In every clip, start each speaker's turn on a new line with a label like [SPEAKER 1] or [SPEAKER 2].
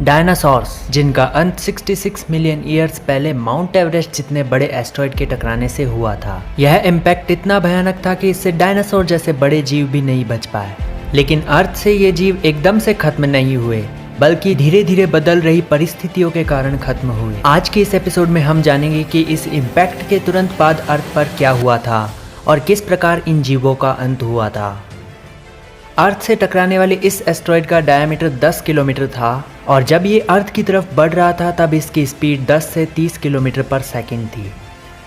[SPEAKER 1] Dinosaurs, जिनका अंत 66 million years पहले माउंट एवरेस्ट जितने बड़े एस्टेरॉयड के टकराने से हुआ था। यह इम्पैक्ट इतना भयानक था कि इससे डायनासोर जैसे बड़े जीव भी नहीं बच पाए। लेकिन अर्थ से ये जीव एकदम से खत्म नहीं हुए, बल्कि धीरे धीरे बदल रही परिस्थितियों के कारण खत्म हुए। आज के इस एपिसोड में हम जानेंगे कि इस इम्पैक्ट के तुरंत बाद अर्थ पर क्या हुआ था और किस प्रकार इन जीवों का अंत हुआ था। अर्थ से टकराने वाले इस एस्टेरॉयड का डायमीटर 10 किलोमीटर था और जब ये अर्थ की तरफ बढ़ रहा था तब इसकी स्पीड 10 से 30 किलोमीटर पर सेकंड थी।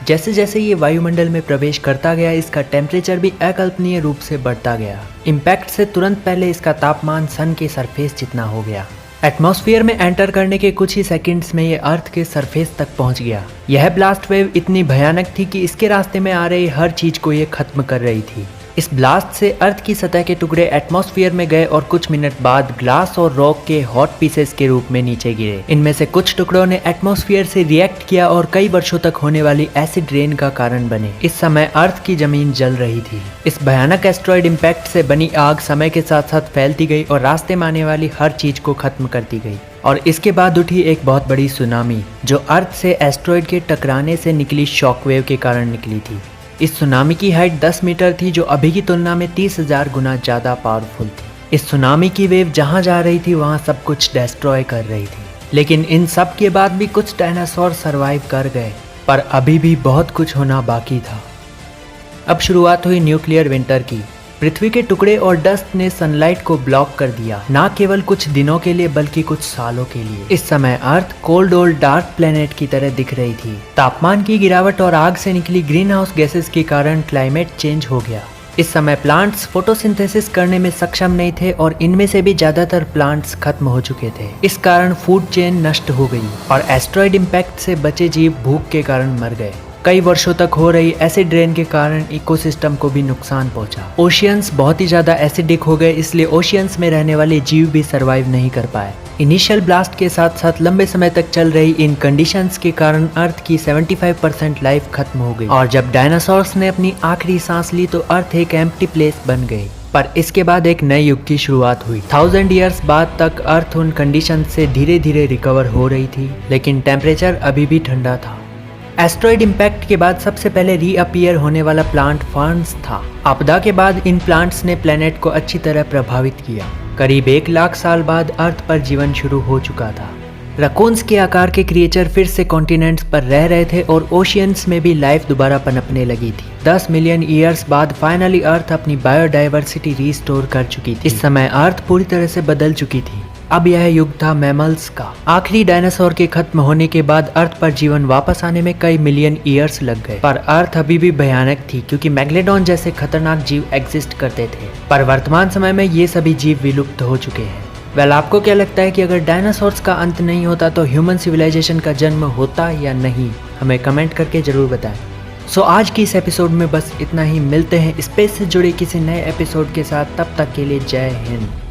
[SPEAKER 1] जैसे जैसे ये वायुमंडल में प्रवेश करता गया, इसका टेम्परेचर भी अकल्पनीय रूप से बढ़ता गया। इम्पैक्ट से तुरंत पहले इसका तापमान सन के सरफेस जितना हो गया। एटमॉस्फेयर में एंटर करने के कुछ ही सेकंड्स में ये अर्थ के सरफेस तक पहुंच गया। यह ब्लास्ट वेव इतनी भयानक थी कि इसके रास्ते में आ रही हर चीज को ये खत्म कर रही थी। इस ब्लास्ट से अर्थ की सतह के टुकड़े एटमॉस्फेयर में गए और कुछ मिनट बाद ग्लास और रॉक के हॉट पीसेस के रूप में नीचे गिरे। इनमें से कुछ टुकड़ों ने एटमॉस्फेयर से रिएक्ट किया और कई वर्षों तक होने वाली एसिड रेन का कारण बने। इस समय अर्थ की जमीन जल रही थी। इस भयानक एस्टेरॉयड इम्पैक्ट से बनी आग समय के साथ साथ फैलती गई और रास्ते में आने वाली हर चीज को खत्म करती गई। और इसके बाद उठी एक बहुत बड़ी सुनामी, जो अर्थ से एस्टेरॉयड के टकराने से निकली शॉकवेव के कारण निकली थी। इस सुनामी की हाइट 10 मीटर थी, जो अभी की तुलना में 30,000 गुना ज़्यादा पावरफुल थी। इस सुनामी की वेव जहाँ जा रही थी वहाँ सब कुछ डिस्ट्रॉय कर रही थी। लेकिन इन सब के बाद भी कुछ डायनासोर सरवाइव कर गए, पर अभी भी बहुत कुछ होना बाकी था। अब शुरुआत हुई न्यूक्लियर विंटर की। पृथ्वी के टुकड़े और डस्ट ने सनलाइट को ब्लॉक कर दिया, ना केवल कुछ दिनों के लिए बल्कि कुछ सालों के लिए। इस समय अर्थ कोल्ड और डार्क प्लेनेट की तरह दिख रही थी। तापमान की गिरावट और आग से निकली ग्रीन हाउस गैसेस के कारण क्लाइमेट चेंज हो गया। इस समय प्लांट्स फोटोसिंथेसिस करने में सक्षम नहीं थे और इनमें से भी ज्यादातर प्लांट्स खत्म हो चुके थे। इस कारण फूड चेन नष्ट हो गई और एस्टेरॉयड इम्पैक्ट से बचे जीव भूख के कारण मर गए। कई वर्षों तक हो रही एसिड रेन के कारण इकोसिस्टम को भी नुकसान पहुंचा। ओशियंस बहुत ही ज्यादा एसिडिक हो गए, इसलिए ओशियंस में रहने वाले जीव भी सरवाइव नहीं कर पाए। इनिशियल ब्लास्ट के साथ साथ लंबे समय तक चल रही इन कंडीशंस के कारण अर्थ की 75% लाइफ खत्म हो गई और जब डायनासोर्स ने अपनी आखिरी सांस ली तो अर्थ एक एम्प्टी प्लेस बन गई। पर इसके बाद एक नए युग की शुरुआत हुई। 1000 ईयर्स बाद तक अर्थ उन कंडीशन से धीरे धीरे रिकवर हो रही थी, लेकिन टेम्परेचर अभी भी ठंडा था। एस्टेरॉयड इम्पैक्ट के बाद सबसे पहले रीअपीयर होने वाला प्लांट फर्न्स था। आपदा के बाद इन प्लांट्स ने प्लेनेट को अच्छी तरह प्रभावित किया। करीब 1 लाख साल बाद अर्थ पर जीवन शुरू हो चुका था। रकून्स के आकार के क्रिएचर फिर से कॉन्टिनेंट्स पर रह रहे थे और ओशियंस में भी लाइफ दोबारा पनपने लगी थी। 10 मिलियन ईयर्स बाद फाइनली अर्थ अपनी बायोडाइवर्सिटी रीस्टोर कर चुकी थी। इस समय अर्थ पूरी तरह से बदल चुकी थी। अब यह युग था मैमल्स का। आखिरी डायनासोर के खत्म होने के बाद अर्थ पर जीवन वापस आने में कई मिलियन ईयर्स लग गए, पर अर्थ अभी भी भयानक थी क्योंकि मैग्नेडॉन जैसे खतरनाक जीव एग्जिस्ट करते थे। पर वर्तमान समय में ये सभी जीव विलुप्त हो चुके हैं। आपको क्या लगता है कि अगर डायनासोर्स का अंत नहीं होता तो ह्यूमन सिविलाइजेशन का जन्म होता या नहीं? हमें कमेंट करके जरूर बताएं। सो आज की इस एपिसोड में बस इतना ही। मिलते हैं स्पेस से जुड़े किसी नए एपिसोड के साथ, तब तक के लिए जय हिंद।